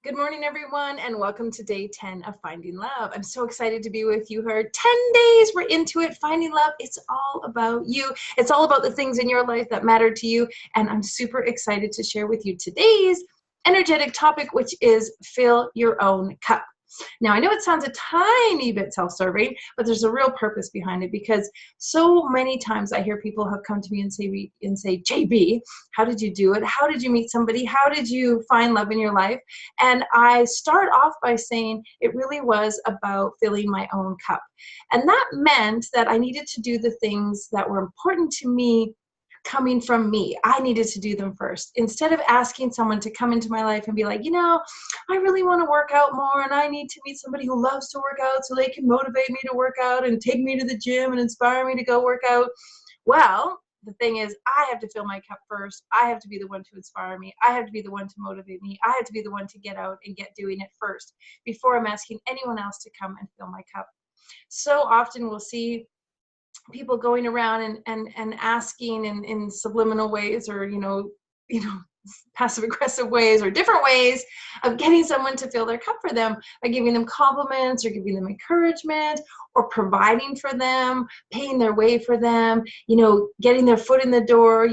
Good morning, everyone, and welcome to day 10 of Finding Love. I'm so excited to be with you here. 10 days, we're into it. Finding love, it's all about you. It's all about the things in your life that matter to you, and I'm super excited to share with you today's energetic topic, which is fill your own cup. Now, I know it sounds a tiny bit self-serving, but there's a real purpose behind it because so many times I hear people have come to me and say, JB, how did you do it? How did you meet somebody? How did you find love in your life? And I start off by saying it really was about filling my own cup. And that meant that I needed to do the things that were important to me coming from me. I needed to do them first. Instead of asking someone to come into my life and be like, I really want to work out more and I need to meet somebody who loves to work out so they can motivate me to work out and take me to the gym and inspire me to go work out. Well, the thing is, I have to fill my cup first. I have to be the one to inspire me. I have to be the one to motivate me. I have to be the one to get out and get doing it first before I'm asking anyone else to come and fill my cup. So often we'll see people going around and asking in subliminal ways or passive aggressive ways or different ways of getting someone to fill their cup for them by giving them compliments or giving them encouragement or providing for them, paying their way for them, getting their foot in the door.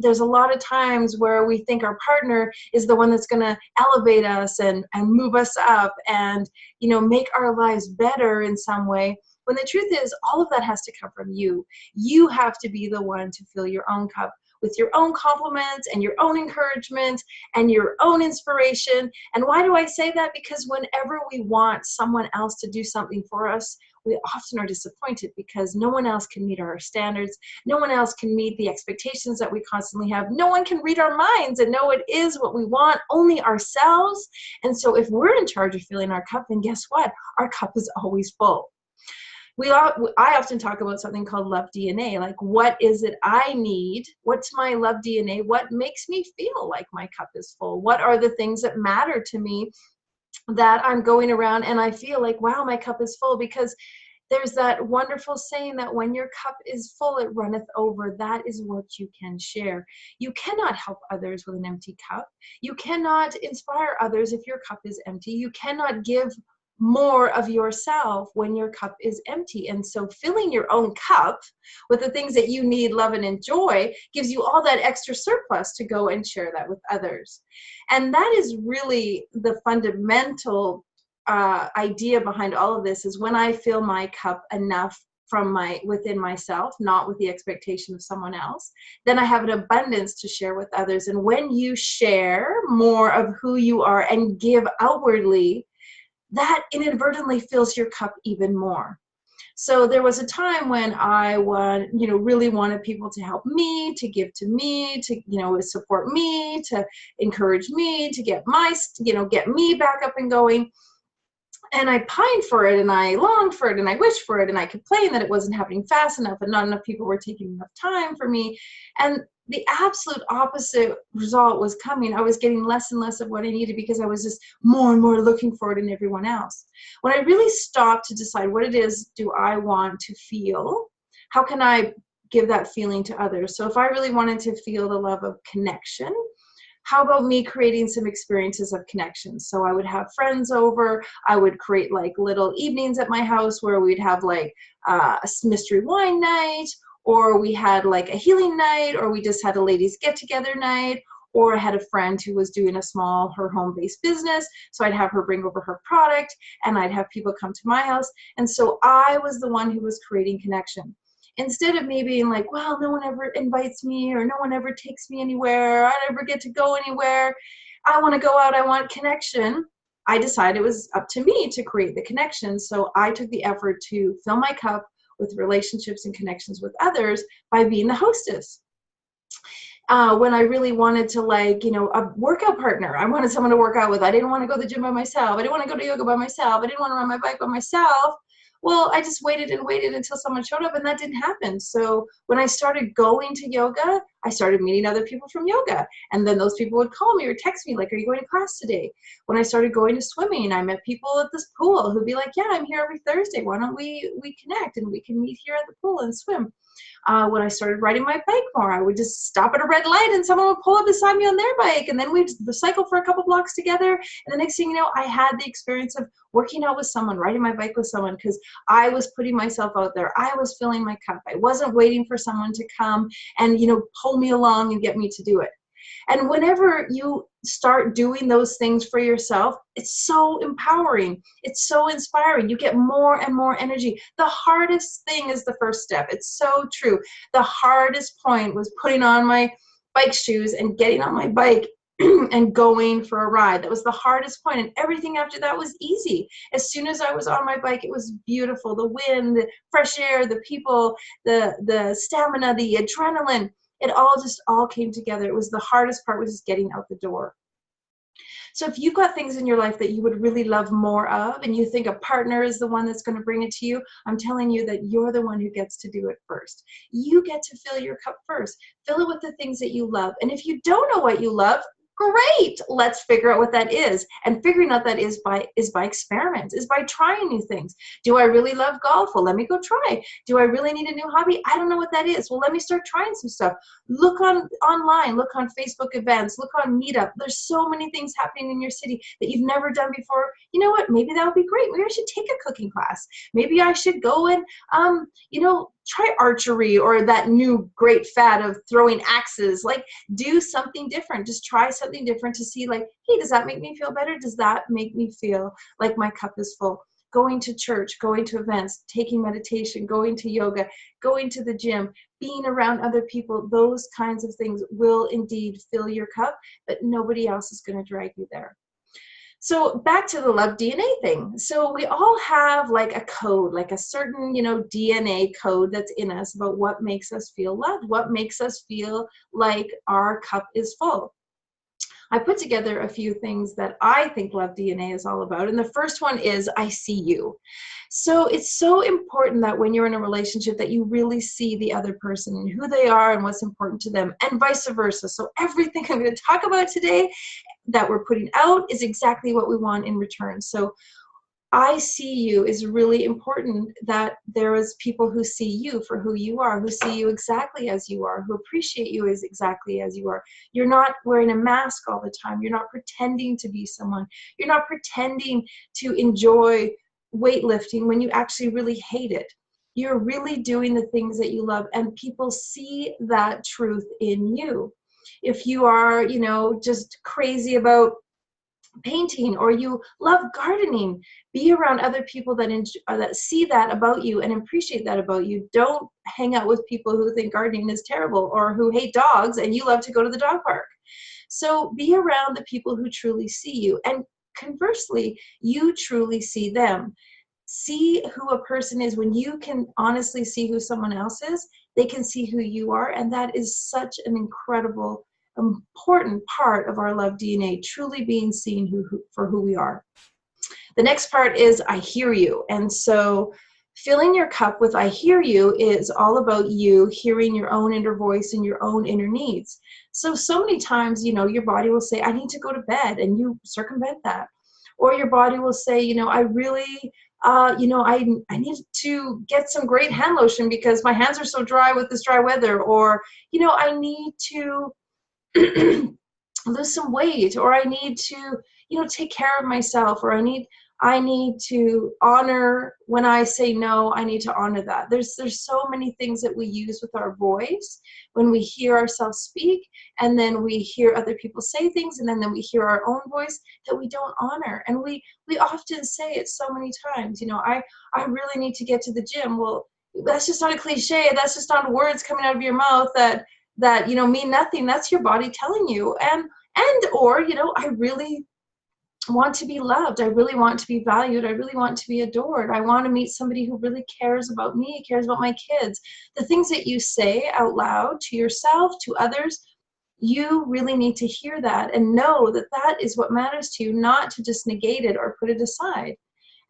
There's a lot of times where we think our partner is the one that's going to elevate us and move us up and make our lives better in some way. When the truth is, all of that has to come from you. You have to be the one to fill your own cup with your own compliments and your own encouragement and your own inspiration. And why do I say that? Because whenever we want someone else to do something for us, we often are disappointed because no one else can meet our standards. No one else can meet the expectations that we constantly have. No one can read our minds and know what is what we want, only ourselves. And so if we're in charge of filling our cup, then guess what? Our cup is always full. I often talk about something called love DNA, like what is it I need? What's my love DNA? What makes me feel like my cup is full? What are the things that matter to me that I'm going around and I feel like, wow, my cup is full? Because there's that wonderful saying that when your cup is full, it runneth over. That is what you can share. You cannot help others with an empty cup. You cannot inspire others if your cup is empty. You cannot give more of yourself when your cup is empty. And so filling your own cup with the things that you need, love, and enjoy gives you all that extra surplus to go and share that with others. And that is really the fundamental idea behind all of this, is when I fill my cup enough from within myself, not with the expectation of someone else, then I have an abundance to share with others. And when you share more of who you are and give outwardly, that inadvertently fills your cup even more. So there was a time when I really wanted people to help me, to give to me, to, support me, to encourage me, to get me back up and going. And I pined for it and I longed for it and I wished for it and I complained that it wasn't happening fast enough and not enough people were taking enough time for me. And the absolute opposite result was coming. I was getting less and less of what I needed because I was just more and more looking for it in everyone else. When I really stopped to decide what it is do I want to feel, how can I give that feeling to others? So if I really wanted to feel the love of connection, how about me creating some experiences of connection? So I would have friends over. I would create like little evenings at my house where we'd have like a mystery wine night, or we had like a healing night, or we just had a ladies get together night, or I had a friend who was doing her home-based business. So I'd have her bring over her product and I'd have people come to my house. And so I was the one who was creating connection. Instead of me being like, well, no one ever invites me or no one ever takes me anywhere, I never get to go anywhere, I want to go out, I want connection, I decided it was up to me to create the connection. So I took the effort to fill my cup with relationships and connections with others by being the hostess. When I really wanted to a workout partner, I wanted someone to work out with. I didn't want to go to the gym by myself. I didn't want to go to yoga by myself. I didn't want to ride my bike by myself. Well, I just waited and waited until someone showed up and that didn't happen. So when I started going to yoga, I started meeting other people from yoga. And then those people would call me or text me like, are you going to class today? When I started going to swimming, I met people at this pool who'd be like, yeah, I'm here every Thursday. Why don't we connect and we can meet here at the pool and swim? When I started riding my bike more, I would just stop at a red light and someone would pull up beside me on their bike, and then we'd cycle for a couple blocks together. And the next thing you know, I had the experience of working out with someone, riding my bike with someone, because I was putting myself out there. I was filling my cup. I wasn't waiting for someone to come and, pull me along and get me to do it. And whenever you start doing those things for yourself, it's so empowering. It's so inspiring. You get more and more energy. The hardest thing is the first step. It's so true. The hardest point was putting on my bike shoes and getting on my bike and going for a ride. That was the hardest point, and everything after that was easy. As soon as I was on my bike, it was beautiful. The wind, the fresh air, the people, the stamina, the adrenaline. It all came together. It was the hardest part, was just getting out the door. So if you've got things in your life that you would really love more of, and you think a partner is the one that's going to bring it to you, I'm telling you that you're the one who gets to do it first. You get to fill your cup first. Fill it with the things that you love. And if you don't know what you love, great, let's figure out what that is. And figuring out that is by experiments, is by trying new things. Do I really love golf? Well, let me go try. Do I really need a new hobby? I don't know what that is. Well, let me start trying some stuff. Look online, look on Facebook events, look on Meetup. There's so many things happening in your city that you've never done before. You know what? Maybe that would be great. Maybe I should take a cooking class. Maybe I should go and, try archery, or that new great fad of throwing axes. Like, do something different. Just try something different to see, like, hey, does that make me feel better? Does that make me feel like my cup is full? Going to church, going to events, taking meditation, going to yoga, going to the gym, being around other people, those kinds of things will indeed fill your cup, but nobody else is going to drag you there. So back to the love DNA thing. So we all have like a code, like a certain, DNA code that's in us about what makes us feel loved, what makes us feel like our cup is full. I put together a few things that I think love DNA is all about. And the first one is, I see you. So it's so important that when you're in a relationship that you really see the other person and who they are and what's important to them, and vice versa. So everything I'm going to talk about today that we're putting out is exactly what we want in return. So I see you is really important, that there is people who see you for who you are, who see you exactly as you are, who appreciate you as exactly as you are. You're not wearing a mask all the time. You're not pretending to be someone. You're not pretending to enjoy weightlifting when you actually really hate it. You're really doing the things that you love, and people see that truth in you. If you are, just crazy about painting, or you love gardening, be around other people that see that about you and appreciate that about you. Don't hang out with people who think gardening is terrible, or who hate dogs and you love to go to the dog park. So be around the people who truly see you, and conversely, you truly see them. See who a person is. When you can honestly see who someone else is, they can see who you are, and that is such an incredible, important part of our love DNA, truly being seen for who we are. The next part is, I hear you. And so filling your cup with I hear you is all about you hearing your own inner voice and your own inner needs. So many times, your body will say, I need to go to bed, and you circumvent that. Or your body will say, I really, I need to get some great hand lotion because my hands are so dry with this dry weather. Or, I need to lose some weight, or I need to, take care of myself, or I need to honor when I say no. I need to honor that. There's so many things that we use with our voice when we hear ourselves speak, and then we hear other people say things, and then we hear our own voice that we don't honor. And we often say it so many times, I really need to get to the gym. Well, that's just not a cliche. That's just not words coming out of your mouth that mean nothing. That's your body telling you. Or I really want to be loved. I really want to be valued. I really want to be adored. I want to meet somebody who really cares about me, cares about my kids. The things that you say out loud to yourself, to others, you really need to hear that and know that that is what matters to you, not to just negate it or put it aside.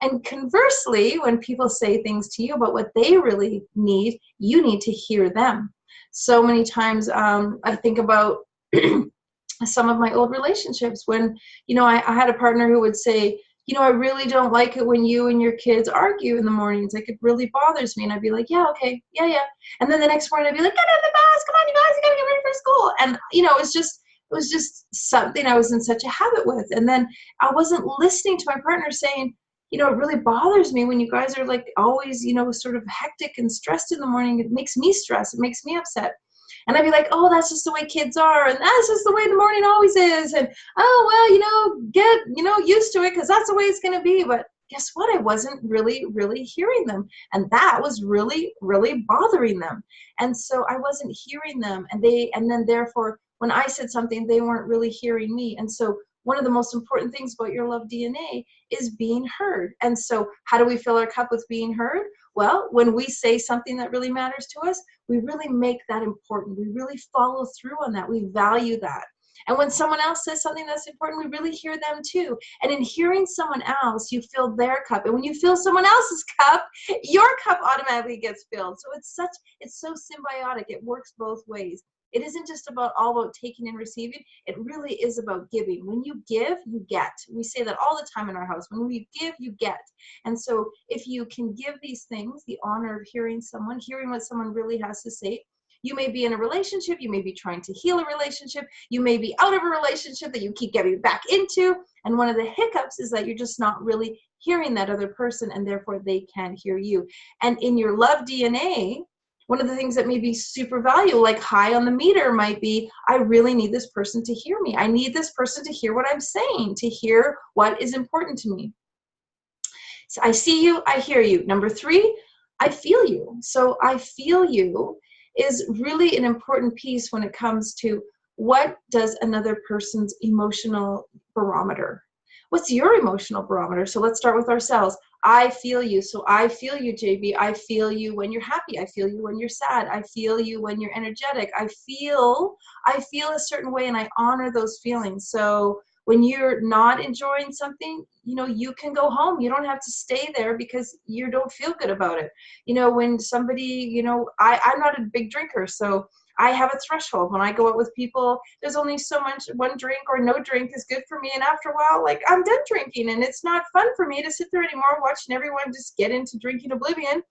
And conversely, when people say things to you about what they really need, you need to hear them. So many times I think about some of my old relationships when, I had a partner who would say, I really don't like it when you and your kids argue in the mornings. Like, it really bothers me. And I'd be like, yeah, okay, yeah, yeah. And then the next morning I'd be like, get on the bus, come on, you guys, you gotta get ready for school. And, it was just something I was in such a habit with. And then I wasn't listening to my partner saying, it really bothers me when you guys are like always, sort of hectic and stressed in the morning. It makes me stressed. It makes me upset. And I'd be like, oh, that's just the way kids are. And that's just the way the morning always is. And, oh, well, get, used to it because that's the way it's going to be. But guess what? I wasn't really, really hearing them. And that was really, really bothering them. And so I wasn't hearing them. And then therefore, when I said something, they weren't really hearing me. And so one of the most important things about your love DNA is being heard. And so how do we fill our cup with being heard? Well, when we say something that really matters to us, we really make that important. We really follow through on that. We value that. And when someone else says something that's important, we really hear them too. And in hearing someone else, you fill their cup. And when you fill someone else's cup, your cup automatically gets filled. So it's so symbiotic. It works both ways. It isn't just all about taking and receiving. It really is about giving. When you give, you get. We say that all the time in our house. When we give, you get. And so if you can give these things, the honor of hearing what someone really has to say, you may be in a relationship, you may be trying to heal a relationship, you may be out of a relationship that you keep getting back into, and one of the hiccups is that you're just not really hearing that other person, and therefore they can't hear you. And in your love DNA, one of the things that may be super valuable, like high on the meter, might be, I really need this person to hear me. I need this person to hear what I'm saying, to hear what is important to me. So I see you, I hear you. Number 3, I feel you. So I feel you is really an important piece when it comes to what does another person's emotional barometer. What's your emotional barometer? So let's start with ourselves. I feel you. So I feel you, JB. I feel you when you're happy. I feel you when you're sad. I feel you when you're energetic. I feel a certain way, and I honor those feelings. So when you're not enjoying something, you can go home. You don't have to stay there because you don't feel good about it. When somebody, I'm not a big drinker, so I have a threshold. When I go out with people, there's only so much. One drink or no drink is good for me. And after a while, like, I'm done drinking, and it's not fun for me to sit there anymore watching everyone just get into drinking oblivion.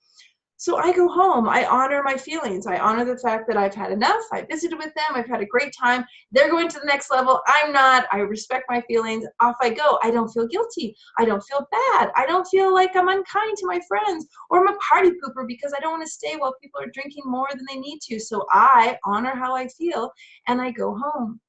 So I go home. I honor my feelings. I honor the fact that I've had enough. I visited with them. I've had a great time. They're going to the next level. I'm not. I respect my feelings. Off I go. I don't feel guilty. I don't feel bad. I don't feel like I'm unkind to my friends, or I'm a party pooper because I don't want to stay while people are drinking more than they need to. So I honor how I feel, and I go home.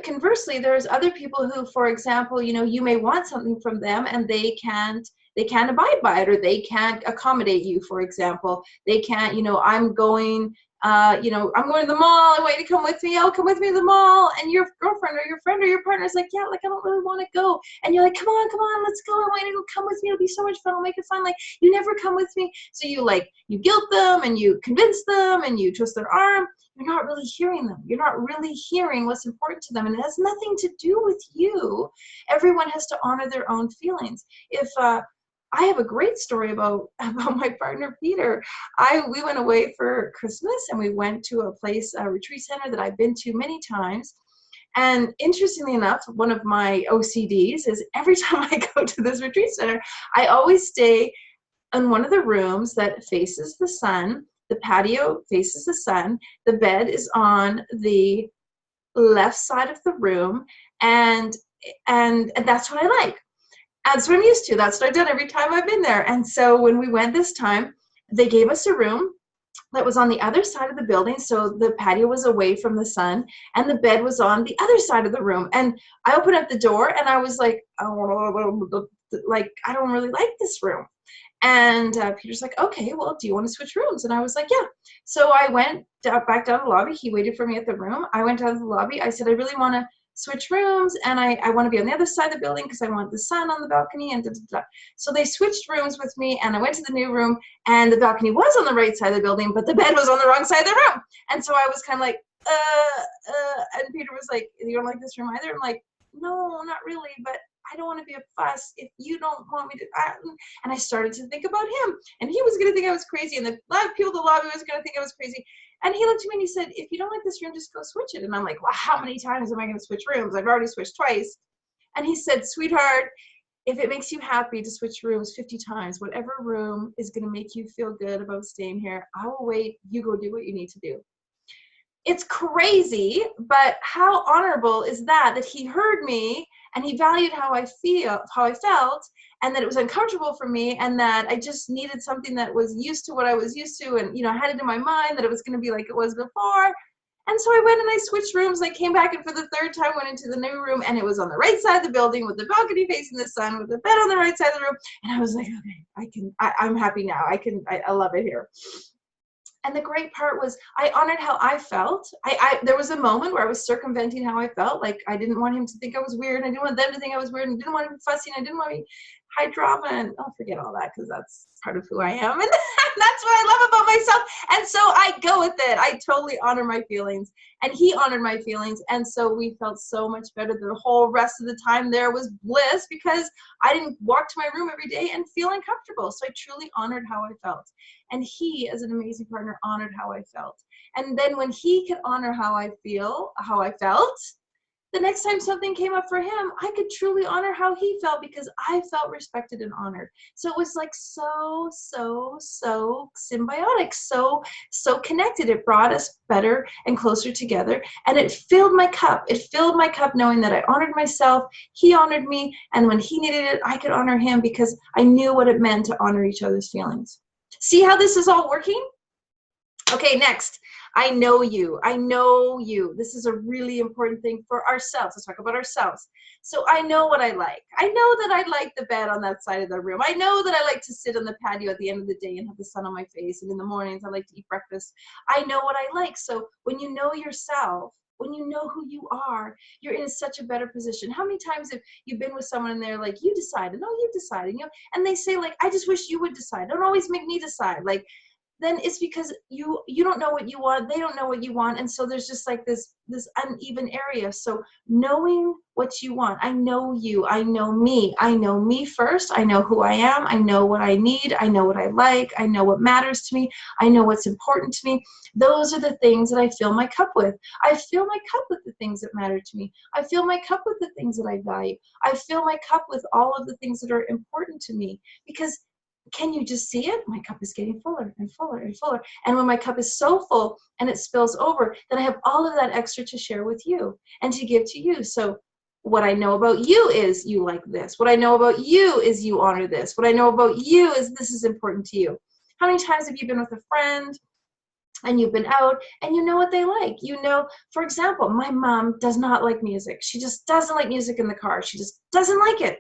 Conversely, there's other people who, for example, you may want something from them and they can't abide by it, or they can't accommodate you. For example, they can't, I'm going to the mall. I want you to come with me. I'll come with me to the mall. And your girlfriend or your friend or your partner is like, yeah, like, I don't really want to go. And you're like, come on, let's go. I want you to come with me. It'll be so much fun. I'll make it fun. Like, you never come with me. So you guilt them and you convince them and you twist their arm. You're not really hearing them. You're not really hearing what's important to them. And it has nothing to do with you. Everyone has to honor their own feelings. If I have a great story about my partner, Peter. We went away for Christmas, and we went to a place, a retreat center that I've been to many times. And interestingly enough, one of my OCDs is every time I go to this retreat center, I always stay in one of the rooms that faces the sun. The patio faces the sun. The bed is on the left side of the room, and that's what I like. That's what I'm used to. That's what I've done every time I've been there. And so when we went this time, they gave us a room that was on the other side of the building. So the patio was away from the sun, and the bed was on the other side of the room. And I opened up the door, and I was like, oh, I don't really like this room. And Peter's like, okay, well, do you want to switch rooms? And I was like, yeah. So I went back down the lobby. He waited for me at the room. I went down to the lobby. I said, I really want to switch rooms, and I want to be on the other side of the building because I want the sun on the balcony, and da, da, da. So they switched rooms with me, and I went to the new room, and the balcony was on the right side of the building, but the bed was on the wrong side of the room. And so I was kind of like, and Peter was like, you don't like this room either? I'm like, no, not really, but I don't want to be a fuss if you don't want me to. And I started to think about him, and he was going to think I was crazy, and the people in the lobby was going to think I was crazy. And he looked at me and he said, if you don't like this room, just go switch it. And I'm like, well, how many times am I going to switch rooms? I've already switched twice. And he said, sweetheart, if it makes you happy to switch rooms 50 times, whatever room is going to make you feel good about staying here, I will wait. You go do what you need to do. It's crazy, but how honorable is that he heard me and he valued how I felt, and that it was uncomfortable for me, and that I just needed something that was used to what I was used to, and I had it in my mind that it was going to be like it was before. And so I went and I switched rooms. I came back, and for the third time went into the new room, and it was on the right side of the building with the balcony facing the sun, with the bed on the right side of the room. And I was like, okay, I'm happy now. I love it here. And the great part was I honored how I felt. There was a moment where I was circumventing how I felt. Like, I didn't want him to think I was weird. I didn't want them to think I was weird. And I didn't want him fussy. And I didn't want to be high drama. And I'll forget all that, because that's part of who I am. And that's what I love about myself. And so I go with it. I totally honor my feelings. And he honored my feelings. And so we felt so much better. The whole rest of the time there was bliss, because I didn't walk to my room every day and feel uncomfortable. So I truly honored how I felt. And he, as an amazing partner, honored how I felt. And then when he could honor how I felt, the next time something came up for him, I could truly honor how he felt, because I felt respected and honored. So it was like so symbiotic, so connected. It brought us better and closer together, and it filled my cup. It filled my cup knowing that I honored myself, he honored me, and when he needed it, I could honor him, because I knew what it meant to honor each other's feelings. See how this is all working? Okay, next. I know you. I know you. This is a really important thing for ourselves. Let's talk about ourselves. So I know what I like. I know that I like the bed on that side of the room. I know that I like to sit on the patio at the end of the day and have the sun on my face. And in the mornings, I like to eat breakfast. I know what I like. So when you know yourself, when you know who you are, you're in such a better position. How many times have you been with someone and they're like, you decided, no, you decided, and they say like, I just wish you would decide. Don't always make me decide. Like, then it's because you don't know what you want, they don't know what you want, and so there's just like this uneven area. So knowing what you want, I know you, I know me first, I know who I am, I know what I need, I know what I like, I know what matters to me, I know what's important to me. Those are the things that I fill my cup with. I fill my cup with the things that matter to me. I fill my cup with the things that I value. I fill my cup with all of the things that are important to me, because can you just see it? My cup is getting fuller and fuller and fuller. And when my cup is so full and it spills over, then I have all of that extra to share with you and to give to you. So what I know about you is you like this. What I know about you is you honor this. What I know about you is this is important to you. How many times have you been with a friend and you've been out and you know what they like? For example, my mom does not like music. She just doesn't like music in the car. She just doesn't like it.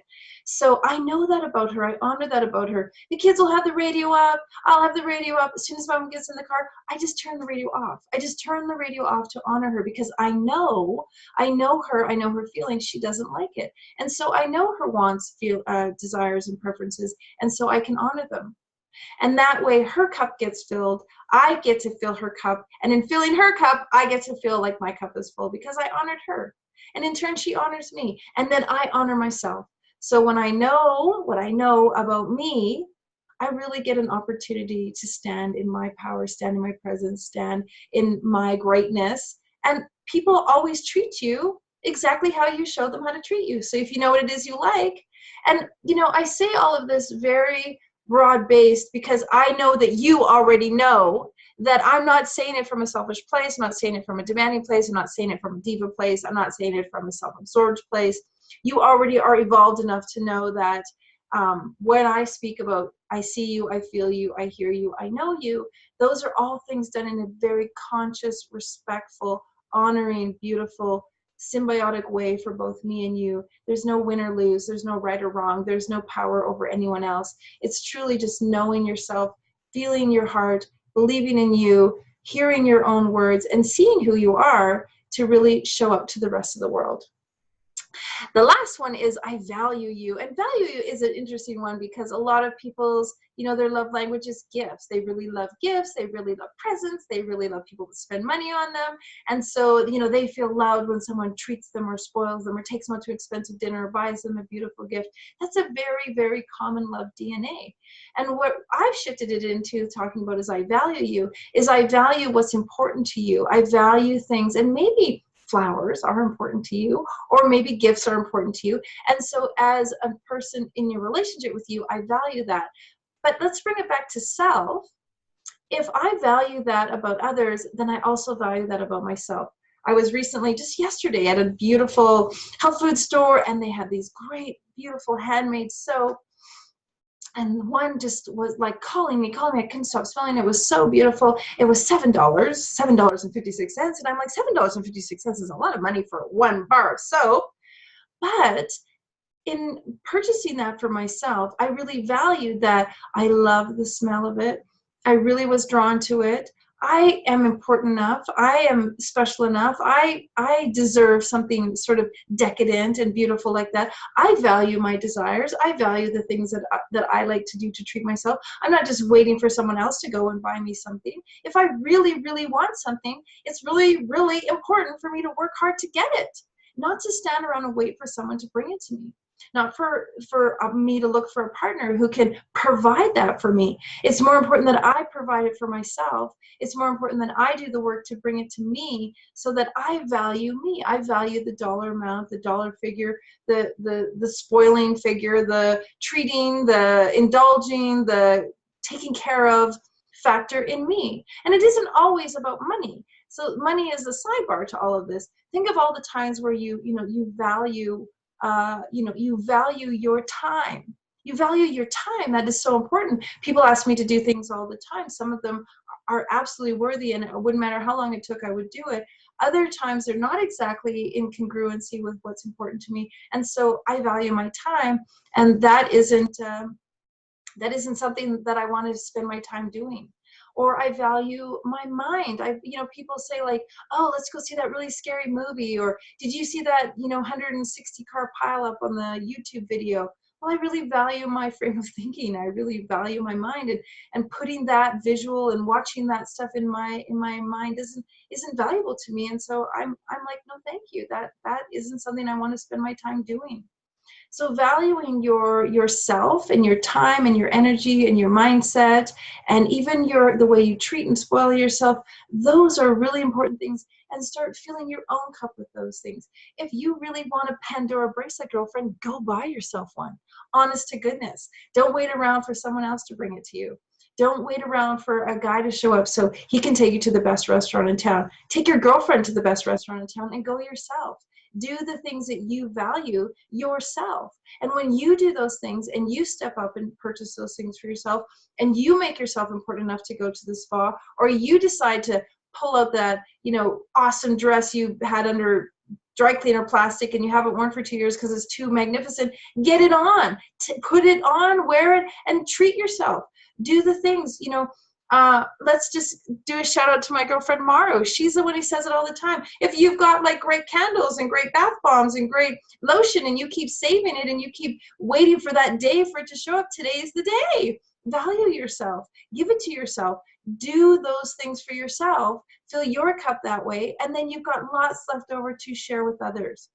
So I know that about her. I honor that about her. The kids will have the radio up. I'll have the radio up. As soon as mom gets in the car, I just turn the radio off. I just turn the radio off to honor her, because I know her. I know her feelings. She doesn't like it. And so I know her wants, desires, and preferences. And so I can honor them. And that way her cup gets filled. I get to fill her cup. And in filling her cup, I get to feel like my cup is full, because I honored her. And in turn, she honors me. And then I honor myself. So when I know what I know about me, I really get an opportunity to stand in my power, stand in my presence, stand in my greatness. And people always treat you exactly how you show them how to treat you. So if you know what it is you like, and I say all of this very broad-based, because I know that you already know that I'm not saying it from a selfish place. I'm not saying it from a demanding place. I'm not saying it from a diva place. I'm not saying it from a self-absorbed place. You already are evolved enough to know that when I speak about I see you, I feel you, I hear you, I know you, those are all things done in a very conscious, respectful, honoring, beautiful, symbiotic way for both me and you. There's no win or lose. There's no right or wrong. There's no power over anyone else. It's truly just knowing yourself, feeling your heart, believing in you, hearing your own words, and seeing who you are to really show up to the rest of the world. The last one is I value you. And value you is an interesting one, because a lot of people's, their love language is gifts. They really love gifts. They really love presents. They really love people to spend money on them. And so, they feel loved when someone treats them or spoils them or takes them out to an expensive dinner or buys them a beautiful gift. That's a very, very common love DNA. And what I've shifted it into talking about is I value you, is I value what's important to you. I value things, and maybe flowers are important to you, or maybe gifts are important to you. And so as a person in your relationship with you, I value that. But let's bring it back to self. If I value that about others, then I also value that about myself. I was recently, just yesterday, at a beautiful health food store, and they had these great, beautiful handmade soap. And one just was like calling me. I couldn't stop smelling. It was so beautiful. It was $7.56. And I'm like, $7.56 is a lot of money for one bar of soap. But in purchasing that for myself, I really valued that. I love the smell of it. I really was drawn to it. I am important enough. I am special enough. I deserve something sort of decadent and beautiful like that. I value my desires. I value the things that I like to do to treat myself. I'm not just waiting for someone else to go and buy me something. If I really, really want something, it's really, really important for me to work hard to get it, not to stand around and wait for someone to bring it to me. Not for me to look for a partner who can provide that for me. It's more important that I provide it for myself. It's more important that I do the work to bring it to me, so that I value me. I value the dollar amount, the dollar figure, the spoiling figure, the treating, the indulging, the taking care of factor in me. And it isn't always about money. So money is a sidebar to all of this. Think of all the times where you value you value your time. You value your time. That is so important. People ask me to do things all the time. Some of them are absolutely worthy, and it wouldn't matter how long it took, I would do it. Other times they're not exactly in congruency with what's important to me. And so I value my time, and that isn't something that I wanted to spend my time doing. Or I value my mind. People say like, oh, let's go see that really scary movie. Or did you see that, 160 car pileup on the YouTube video? Well, I really value my frame of thinking. I really value my mind, and putting that visual and watching that stuff in my mind isn't valuable to me. And so I'm like, no, thank you. That isn't something I want to spend my time doing. So valuing yourself and your time and your energy and your mindset, and even the way you treat and spoil yourself, those are really important things. And start filling your own cup with those things. If you really want a Pandora bracelet, girlfriend, go buy yourself one. Honest to goodness. Don't wait around for someone else to bring it to you. Don't wait around for a guy to show up so he can take you to the best restaurant in town. Take your girlfriend to the best restaurant in town and go yourself. Do the things that you value yourself. And when you do those things and you step up and purchase those things for yourself, and you make yourself important enough to go to the spa, or you decide to pull out that, awesome dress you had under dry cleaner plastic and you haven't worn for 2 years because it's too magnificent, get it on, put it on, wear it, and treat yourself. Do the things, let's just do a shout out to my girlfriend Maru. She's the one who says it all the time. If you've got like great candles and great bath bombs and great lotion, and you keep saving it and you keep waiting for that day for it to show up, today's the day. Value yourself. Give it to yourself. Do those things for yourself. Fill your cup that way, and then you've got lots left over to share with others.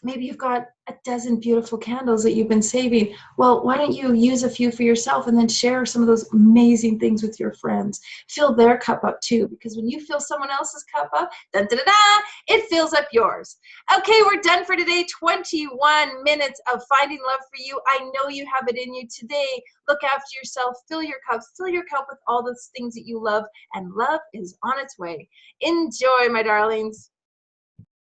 Maybe you've got a dozen beautiful candles that you've been saving. Well, why don't you use a few for yourself and then share some of those amazing things with your friends? Fill their cup up too, because when you fill someone else's cup up, dun, dun, dun, dun, it fills up yours. Okay, we're done for today. 21 minutes of finding love for you. I know you have it in you today. Look after yourself. Fill your cup with all those things that you love, and love is on its way. Enjoy, my darlings.